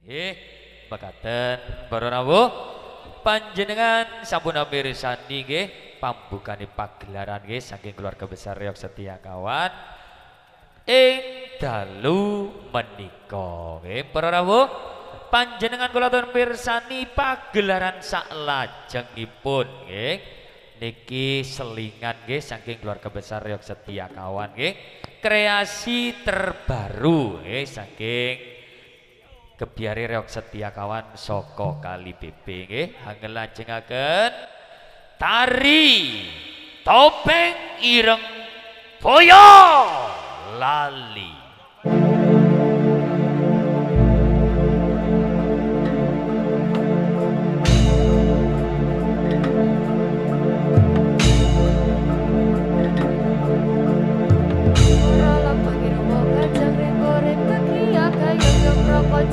Mekaten para rawuh panjenengan sampun mirsani nggih pambukane pagelaran nggih saking keluarga besar Reog Setia Kawan ing dalu menika nggih para rawuh panjenengan kula aturi mirsani pagelaran saklajengipun nggih niki selingan nggih saking keluarga besar Reog Setia Kawan nggih kreasi terbaru nggih saking Kebiari Reog Setia Kawan saka Kali BP nggih angelajengaken tari topeng ireng boyo lali.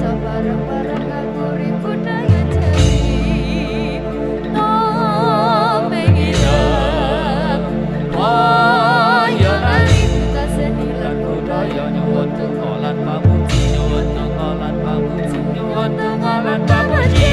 Bareng-bareng ngaguri budaya Jawi topeng ireng boyo lali buka seni lan budaya nyuwun tengkolan pamuji nyuwun tengkolan pamuji nyuwun tengkolan pamuji.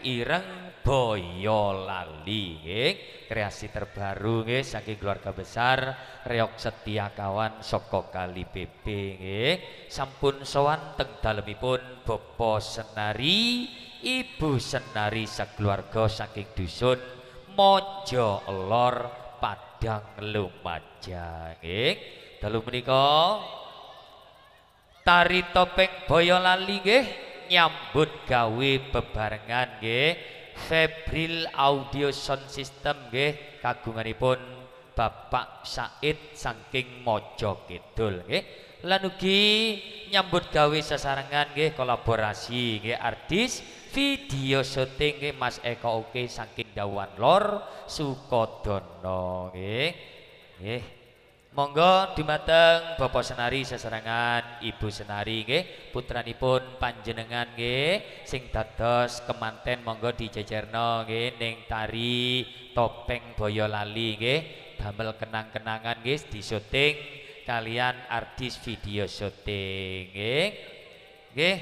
Ireng Boyolali nggih. Kreasi terbaru nggih saking keluarga besar Reok Setiakawan saka Kali PP nggih. Sampun sowan teng dalemipun Bapak Senari, Ibu Senari sakeluarga saking dusun Mojo Lor Padang Lumajang nggih. Dalu menika tari topeng Boyolali nggih nyambut gawe bebarengan nggih. Febril Audio Sound System nggih kagunganipun Bapak Said saking Mojo Kidul nggih. Lan ugi nyambut gawe sesarengan nggih kolaborasi nggih artis video syuting nggih Mas Eko Oke saking Dawan Lor Sukodono nggih. Nggih. Monggo dumateng Bapak Senari sesarengan Ibu Senari nggih putranipun panjenengan nggih sing dados kemanten monggo dijejerno nggih ning tari topeng Boyolali nggih damel kenang-kenangan nggih disyuting kalian artis video syuting nggih. Nggih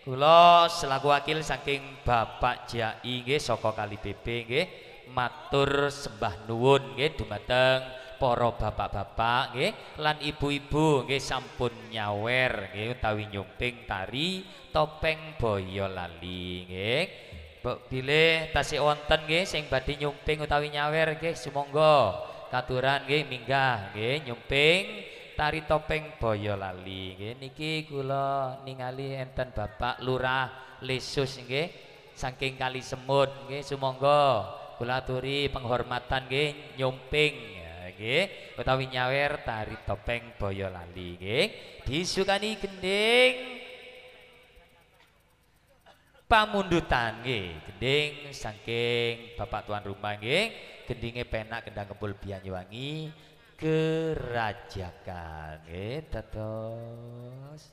kula selaku wakil saking Bapak Jai nggih saka Kali PP nggih matur sembah nuwun nggih dumateng para bapak-bapak nggih lan ibu-ibu nggih sampun nyawer nggih utawi nyumping tari topeng Boyolali nggih. Mbok bilih tasih wonten nggih sing badhe nyumping utawi nyawer nggih sumangga katuran nggih minggah nggih nyumping tari topeng Boyolali nggih. Niki kula ningali enten Bapak Lurah Lesus nggih saking Kali Semut nggih sumangga kula aturi penghormatan nggih nyumping nggih utawi nyawer tari topeng Boyolali nggih. Disukani gending pamundutan nggih gending saking Bapak tuan rumah nggih gendinge penak kendang kempul Banyuwangi Kerajakan nggih dados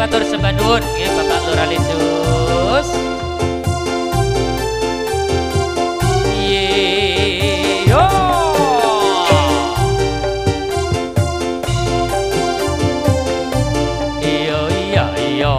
matur sembah nuwun nggih Bapak Lurah Lesus. Yo. Iyo iya iya.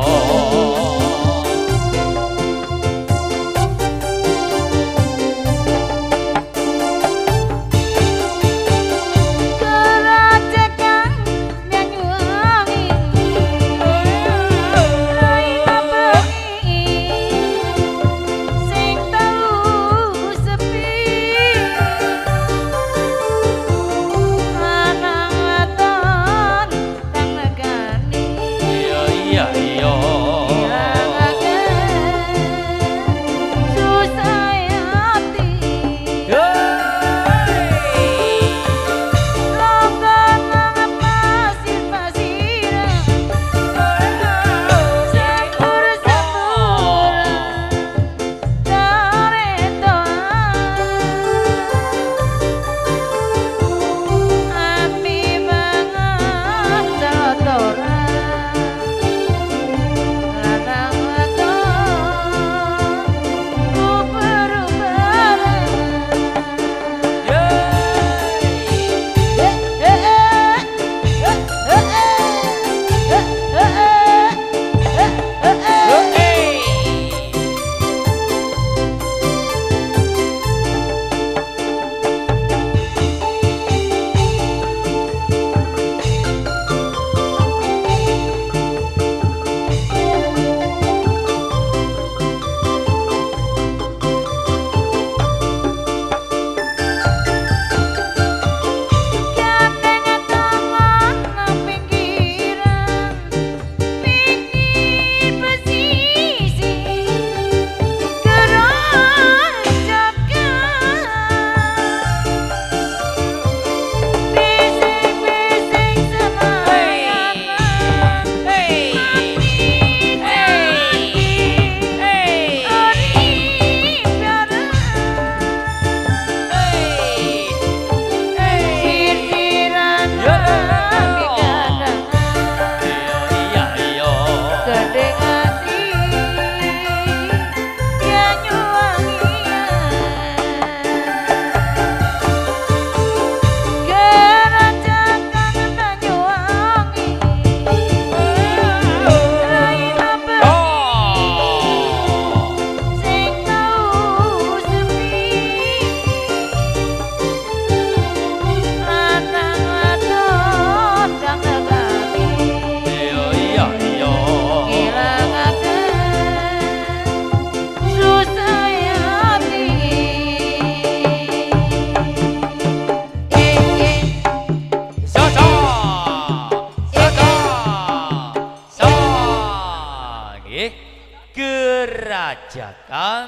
Gerajakan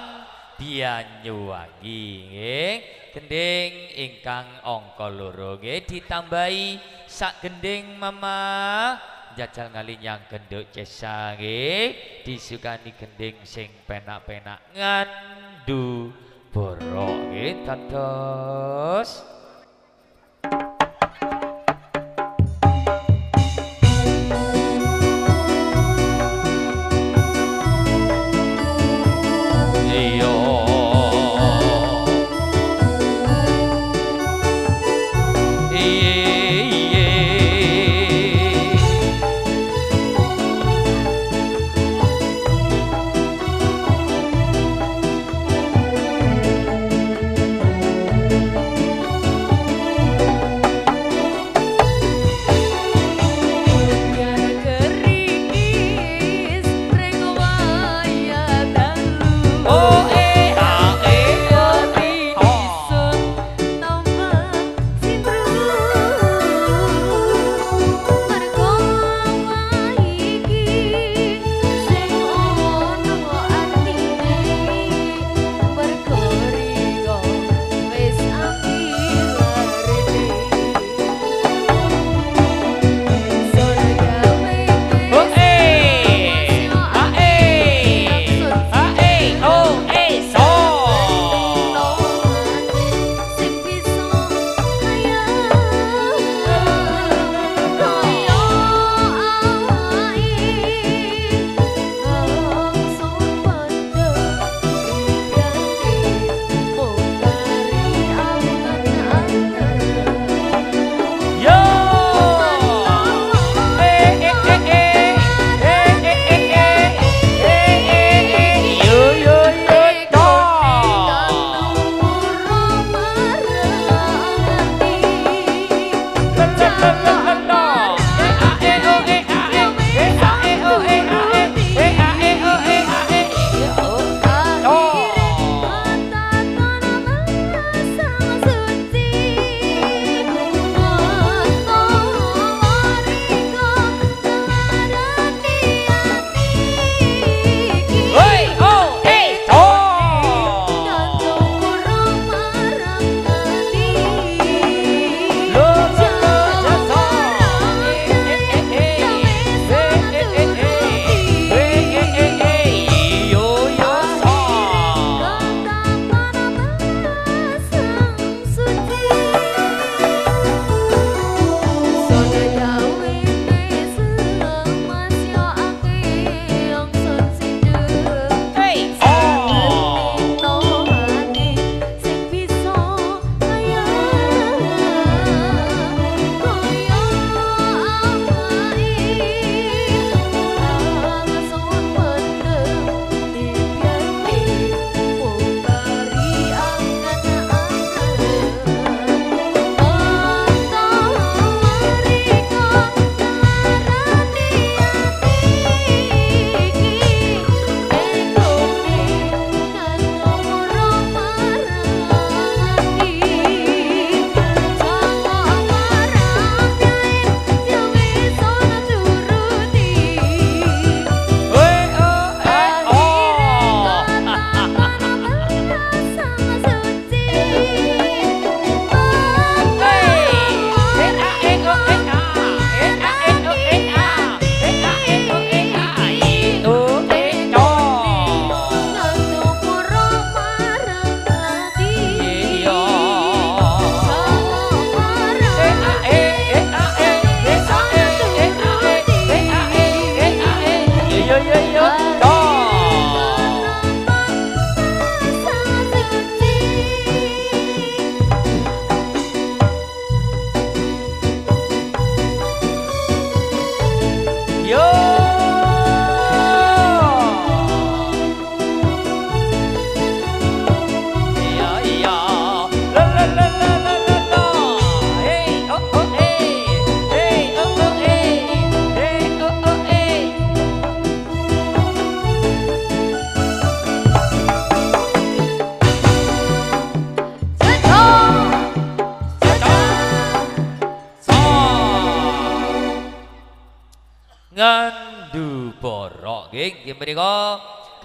Banyuwangi nggih gending ingkang angka 2 nggih ditambahi sak gending mama jajal ngalinyang genduk cesa nggih disukani gending sing penak-penak ngandu borok nggih dados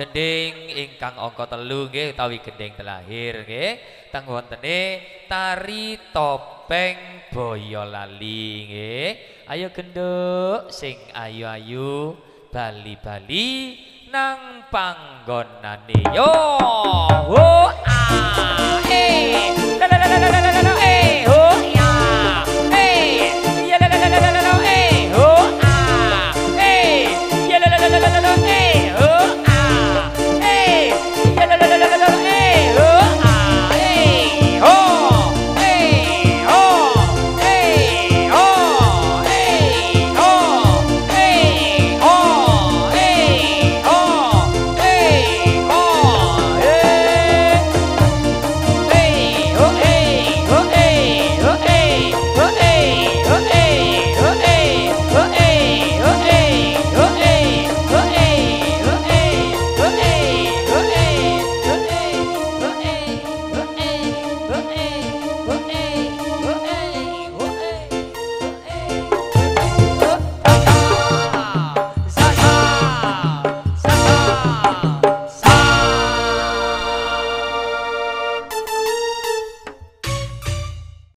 gending ingkang angka 3 nggih utawi gending telahir nggih teng wontene tari topeng Boyolali nggih ayo genduk sing ayu-ayu bali-bali nang panggonane yo